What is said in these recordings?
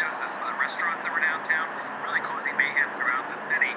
photos of some of the restaurants that were downtown, really causing mayhem throughout the city.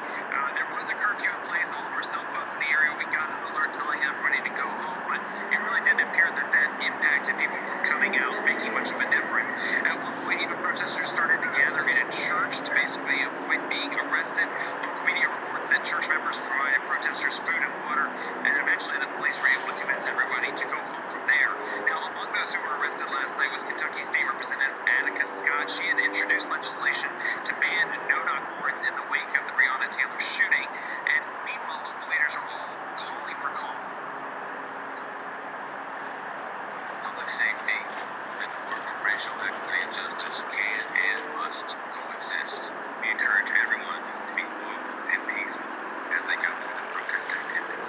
There was a curfew in place. All of our cell phones in the area, we got an alert telling everybody to go home, but it really didn't appear that impacted people from coming out or making much of a difference. At one point, even protesters started to gather in a church to basically avoid being arrested. Local media reports that church members provided protesters food and water, and eventually the police were able to convince everybody to go home from there. Now, among those who were arrested last night was Kentucky State Representative Attica Scott. She had introduced legislation to ban no-knock warrants in the wake of the Breonna Taylor shooting, and meanwhile, local leaders are all calling for calm. Public safety and the work for racial equity and justice can and must coexist. We encourage everyone to be lawful and peaceful as they go through the protest activities.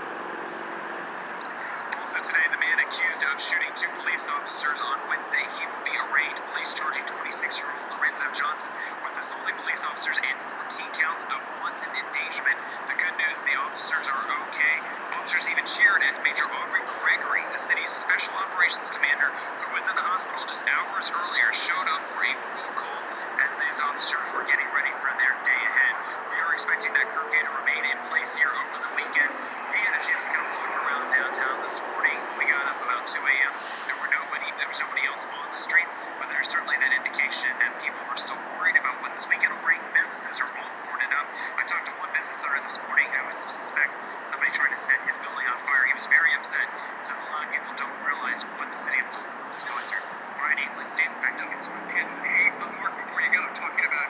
Also today, the man accused of shooting 2 police officers on Wednesday, he will be arraigned. Police charging 26-year-old Lorenzo Johnson with assaulting police officers and 14 counts of wanton endangerment. The good news, the officers are okay. Officers even cheered as Major Aubrey Gregory, the city's special operations commander, who was in the hospital just hours earlier, showed up for a roll call as these officers were getting ready for their day ahead. We are expecting that curfew to remain in place here over the weekend. We had a chance to kind of walk around downtown this morning when we got up about 2 a.m. There was nobody else on the streets, but there's certainly that indication that people are still worried about what this weekend will bring. Businesses are all boarded up. I talked to one business owner this morning who suspects somebody trying to set his building on fire. He was very upset. Says a lot of people don't realize what the city of Louisville is going through. Brian Ainsley, Steve, back to you. Hey, Mark, before you go, talking about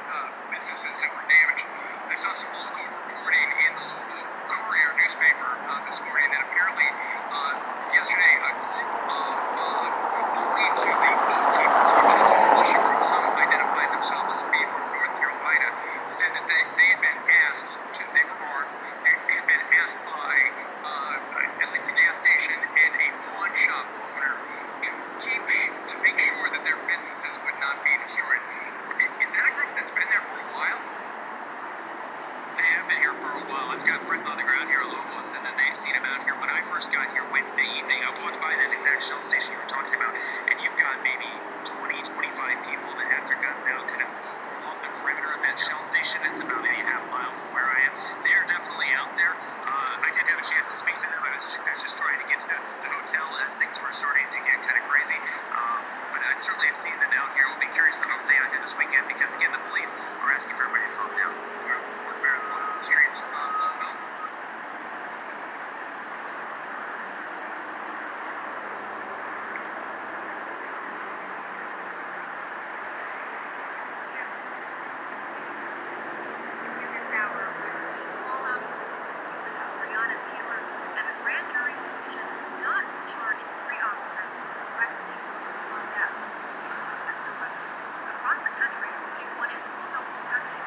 businesses that were damaged, I saw some local reporting in the Louisville Courier newspaper this morning that apparently yesterday a group of belonging to the Oath Keepers, which is a militia group, some identified themselves as being from North Carolina, said that they had been asked they were armed, they had been asked by at least a gas station and a pawn shop owner to make sure that their businesses would not be destroyed. Is that a group that's been there for a while? They have been here for a while. I've got friends on the ground here in Louisville who said that they've seen them out here. When I first got here Wednesday evening, I walked by that exact shell station you were talking about, and you've got maybe 20, 25 people that have their guns out kind of along the perimeter of that shell station. It's about maybe a half mile from where I am. They're definitely out there. I did have a chance to speak to them. I was just trying to get to the hotel as things were starting to get kind of crazy. But I certainly have seen them out here. I'll be curious if they'll stay out here this weekend because, again, the police are asking for everybody to calm down. Mark Marathon on the streets of Louisville. This hour with the fallout from the police killing of Breonna Taylor and a grand jury's decision not to charge 3 officers directly on death. Protests erupted across the country, including one in Louisville, Kentucky.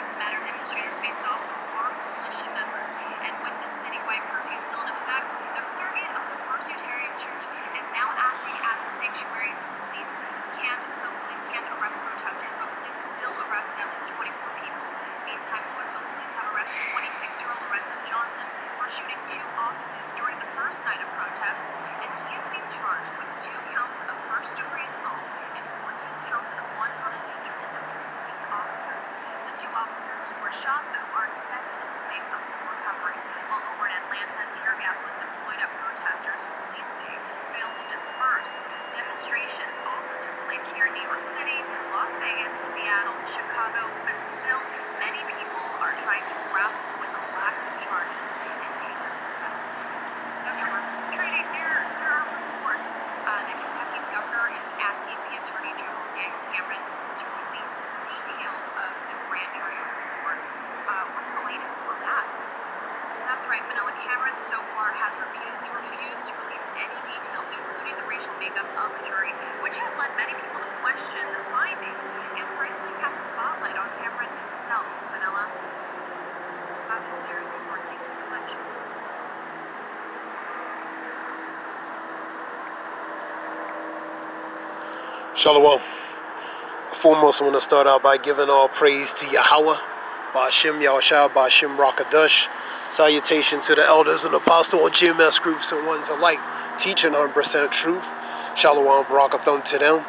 Lives Matter demonstrators faced off with armed militia members. And with the citywide curfew still in effect, the clergy of the First Unitarian Church is now acting as a sanctuary to police. Police can't arrest protesters, but police is still arresting at least 24 people. Meantime, Louisville police have arrested 26-year-old Lorenzo Johnson for shooting 2 officers during the first night of protests, and he is being charged with 2 counts of first-degree assault and 14 counts of wanton endangerment against police officers. The 2 officers who were shot, though, are expected to make a full recovery. While over in Atlanta, tear gas was deployed at protesters who police say failed to disperse. Demonstrations also took place here in New York City, Las Vegas, Seattle, Chicago, but still many people are trying to grapple with the lack of charges and takers of death. Now, Trudy, there are reports that Kentucky's governor is asking the Attorney General Daniel Cameron to release details of the grand jury report. What's the latest on that? That's right, Manila. Cameron so far has repeatedly refused to release any details, including the racial makeup of the jury, which has led many people to question the findings and frankly cast a spotlight on Cameron himself. Manila, that is very important. Thank you so much. Shalom. Foremost, I want to start out by giving all praise to Yahweh, Ba'ashem Yahushua, Ba'ashem Rakadash. Salutation to the elders and apostle and GMS groups and ones alike, teaching 100% truth. Shalom, Barakathon to them.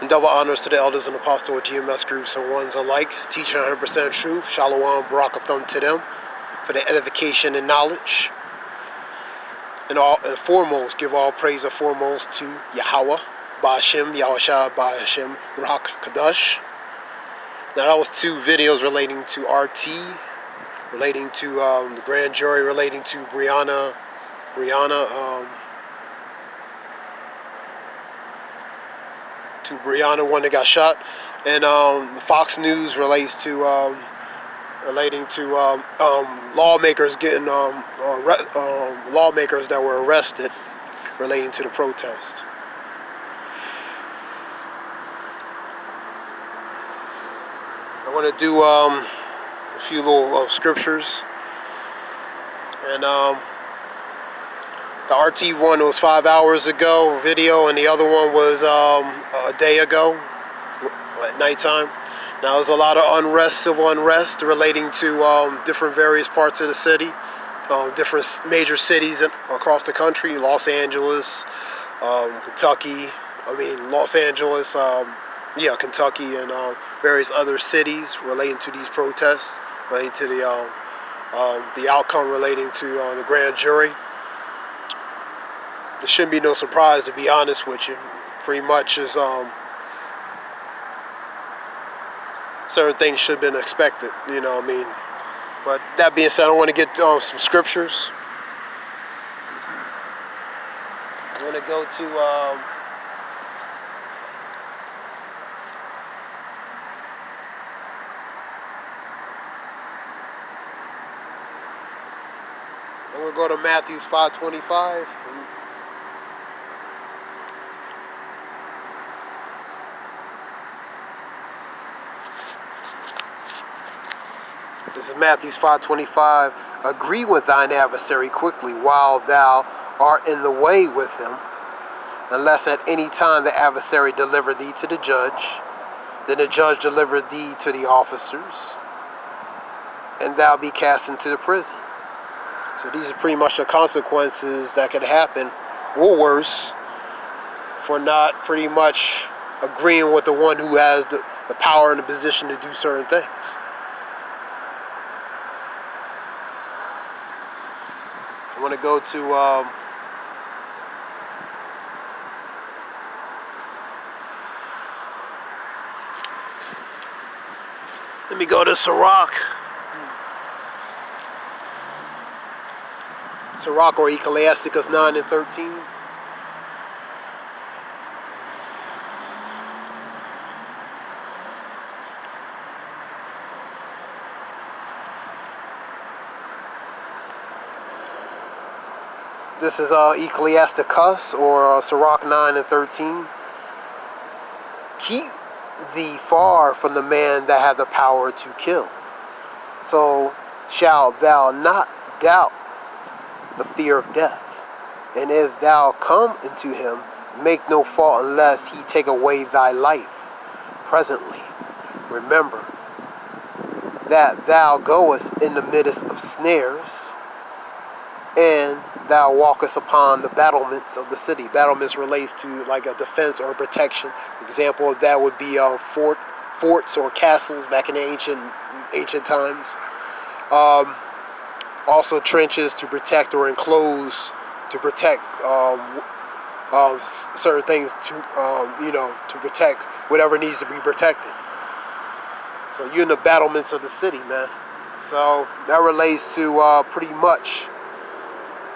And double honors to the elders and apostle and GMS groups and ones alike, teaching 100% truth. Shalom, Barakathon to them for the edification and knowledge. And foremost, give all praise and foremost to Yahweh, Ba'ashem Yahushua, Ba'ashem Rakadash. Now that was 2 videos relating to RT, relating to the grand jury, relating to Brianna, one that got shot, and Fox News relates to relating to lawmakers getting lawmakers that were arrested relating to the protest. I want to do a few little scriptures, and the RT one was 5 hours ago video, and the other one was a day ago at nighttime. Now there's a lot of civil unrest relating to different various parts of the city, different major cities across the country, Los Angeles, Kentucky, Kentucky, and various other cities relating to these protests, relating to the outcome relating to the grand jury. There shouldn't be no surprise, to be honest with you. Pretty much is certain things should have been expected, you know what I mean? But that being said, I want to get some scriptures. I want to go to I'm going to go to Matthew 5:25. This is Matthew 5:25. Agree with thine adversary quickly while thou art in the way with him, unless at any time the adversary deliver thee to the judge, then the judge deliver thee to the officers, and thou be cast into the prison. So these are pretty much the consequences that could happen, or worse, for not pretty much agreeing with the one who has the power and the position to do certain things. I want to go to let me go to Sirach or Ecclesiasticus 9 and 13. This is Ecclesiasticus or Sirach 9 and 13. thee far from the man that hath the power to kill. So shalt thou not doubt the fear of death. And if thou come into him, make no fault unless he take away thy life presently. Remember that thou goest in the midst of snares, and thou walkest upon the battlements of the city. Battlements relates to like a defense or a protection. Example of that would be forts or castles back in the ancient times. Also trenches to protect or enclose, to protect certain things, to protect whatever needs to be protected. So you're in the battlements of the city, man. So that relates to pretty much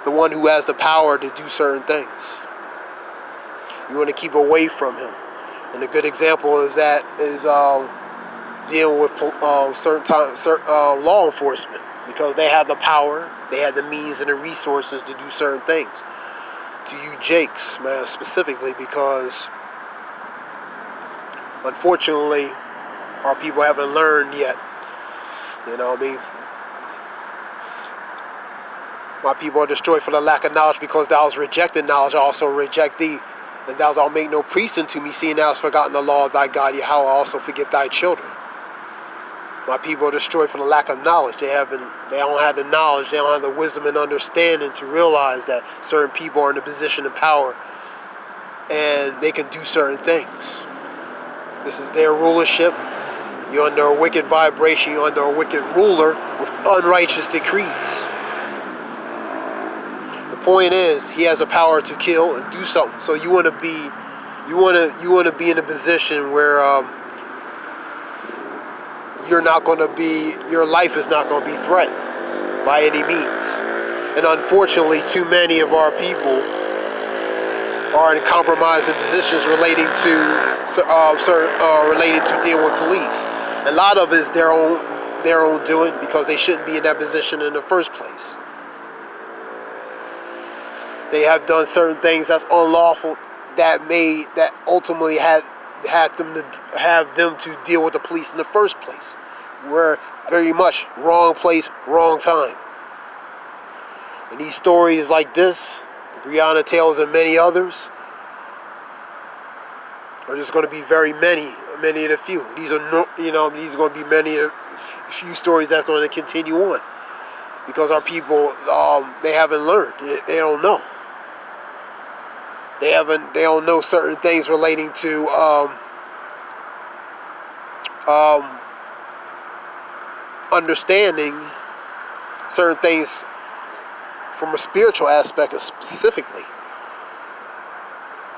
the one who has the power to do certain things. You want to keep away from him. And a good example is dealing with certain law enforcement, because they have the power, they have the means and the resources to do certain things. To you Jakes, man, specifically, because unfortunately our people haven't learned yet. You know what I mean? My people are destroyed for the lack of knowledge, because thou hast rejected knowledge, I also reject thee. And thou shalt make no priest unto me, seeing thou hast forgotten the law of thy God Yahweh, I also forget thy children. My people are destroyed for the lack of knowledge. They don't have the knowledge, they don't have the wisdom and understanding to realize that certain people are in a position of power and they can do certain things. This is their rulership. You're under a wicked vibration, you're under a wicked ruler with unrighteous decrees. The point is, he has the power to kill and do something. So you want to be in a position where your life is not going to be threatened by any means. And unfortunately, too many of our people are in compromising positions relating to dealing with police. A lot of it is their own doing, because they shouldn't be in that position in the first place. They have done certain things that's unlawful that ultimately had them to deal with the police in the first place. We're very much wrong place, wrong time. And these stories like this, the Brianna tales and many others, are just going to be many of the few. These are going to be many of the few stories that's going to continue on, because our people they haven't learned. They don't know. They don't know certain things relating to understanding certain things from a spiritual aspect specifically,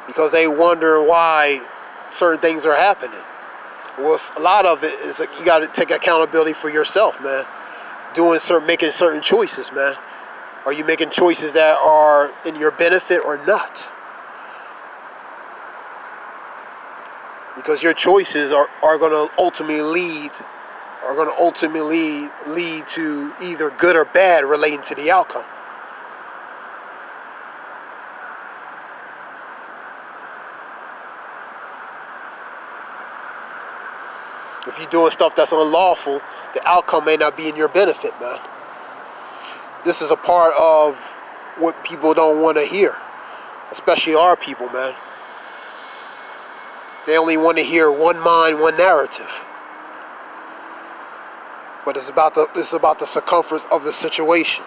because they wonder why certain things are happening. Well, a lot of it is like you got to take accountability for yourself, man. Making certain choices, man. Are you making choices that are in your benefit or not? Because your choices are going to ultimately lead to either good or bad relating to the outcome. If you're doing stuff that's unlawful, the outcome may not be in your benefit, man. This is a part of what people don't want to hear, especially our people, man. They only want to hear one mind, one narrative. But it's about the circumference of the situation.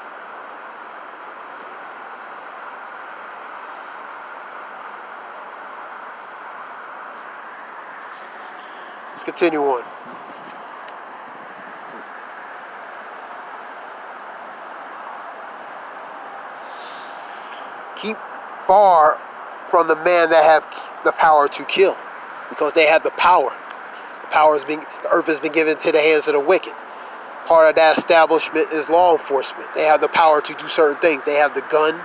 Let's continue on. Keep far from the man that have the power to kill, because they have the power. The earth has been given to the hands of the wicked. Part of that establishment is law enforcement. They have the power to do certain things. They have the gun,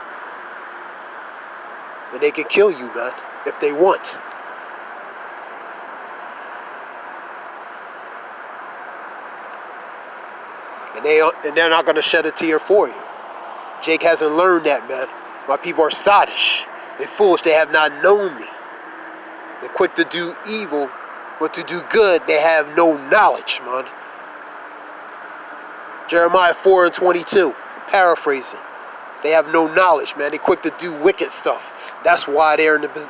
and they can kill you, man, if they want. And they're not going to shed a tear for you. Jake hasn't learned that, man. My people are sottish. They're foolish. They have not known me. They're quick to do evil but to do good they have no knowledge, man. Jeremiah 4:22, paraphrasing. They have no knowledge, man. They're quick to do wicked stuff. That's why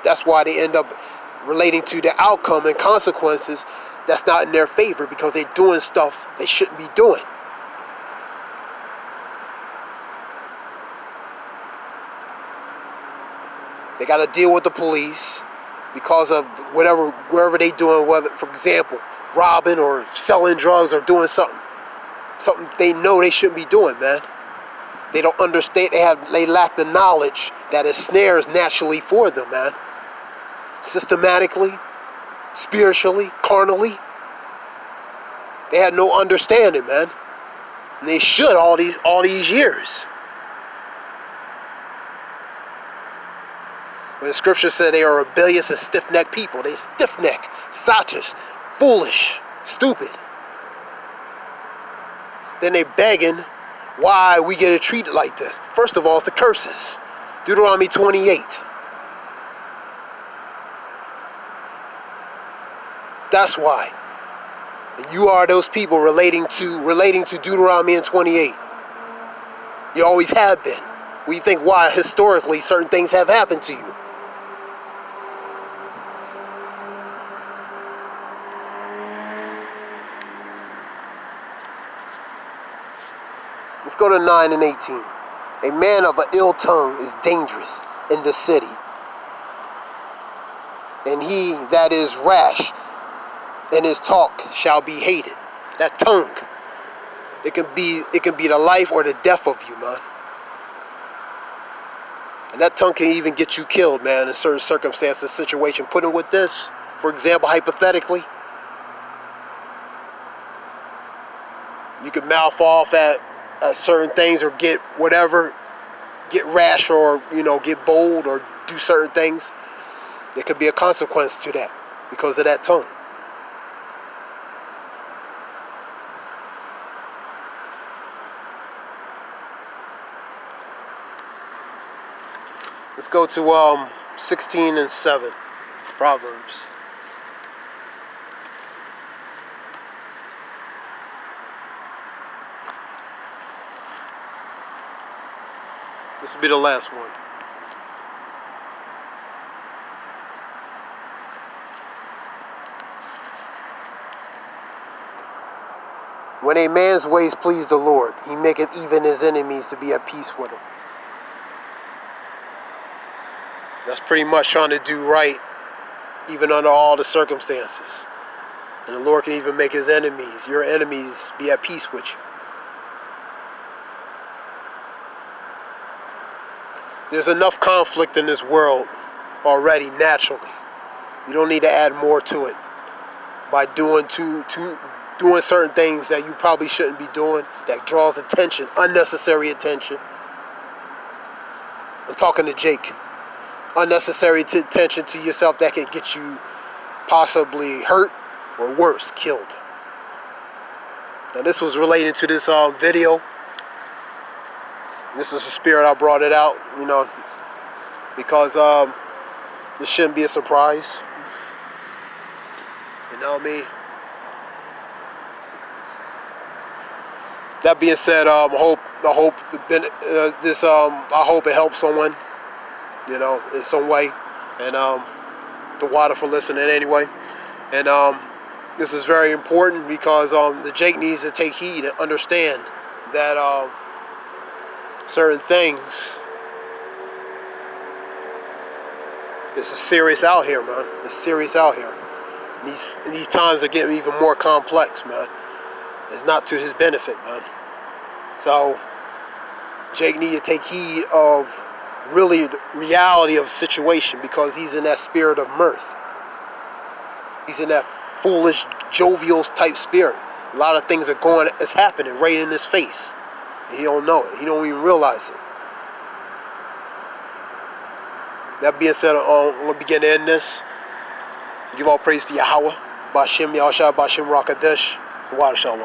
that's why they end up relating to the outcome and consequences that's not in their favor, because they're doing stuff they shouldn't be doing. They got to deal with the police because of wherever they doing, whether, for example, robbing or selling drugs or doing something they know they shouldn't be doing, man. They don't understand. They lack the knowledge that it snares naturally for them, man. Systematically, spiritually, carnally. They had no understanding, man. And they should all these years. When the scripture said they are rebellious and stiff-necked people, they stiff-necked, sottish, foolish, stupid. Then they begging why we get treated like this. First of all, it's the curses. Deuteronomy 28. That's why. And you are those people relating to Deuteronomy and 28. You always have been. We think why historically certain things have happened to you. Let's go to 9 and 18. A man of an ill tongue is dangerous in the city, and he that is rash in his talk shall be hated. That tongue, it can be the life or the death of you, man. And that tongue can even get you killed, man, in certain circumstances, situation. Put in with this, for example, hypothetically, you could mouth off at certain things or get rash or, get bold or do certain things. There could be a consequence to that because of that tongue. Let's go to 16 and 7, Proverbs. This will be the last one. When a man's ways please the Lord, he maketh even his enemies to be at peace with him. That's pretty much trying to do right, even under all the circumstances. And the Lord can even make his enemies, your enemies, be at peace with you. There's enough conflict in this world already, naturally. You don't need to add more to it by doing certain things that you probably shouldn't be doing, that draws attention, unnecessary attention. I'm talking to Jake. Unnecessary attention to yourself that can get you possibly hurt or worse, killed. Now this was related to this video. This is the spirit I brought it out, because this shouldn't be a surprise. You know what I mean? That being said, I hope it helps someone, in some way, and the water for listening anyway. And this is very important because the Jake needs to take heed and understand that certain things, it's serious out here, man. It's serious out here. And these times are getting even more complex, man. It's not to his benefit, man. So Jake needs to take heed of really the reality of the situation, because he's in that spirit of mirth. He's in that foolish, jovial type spirit. A lot of things is happening right in his face. And he don't know it. He don't even realize it. That being said, I'm going to begin to end this. Give all praise to Yahweh. Bashim Yahshua, Bashim Rakadash. The water shalom.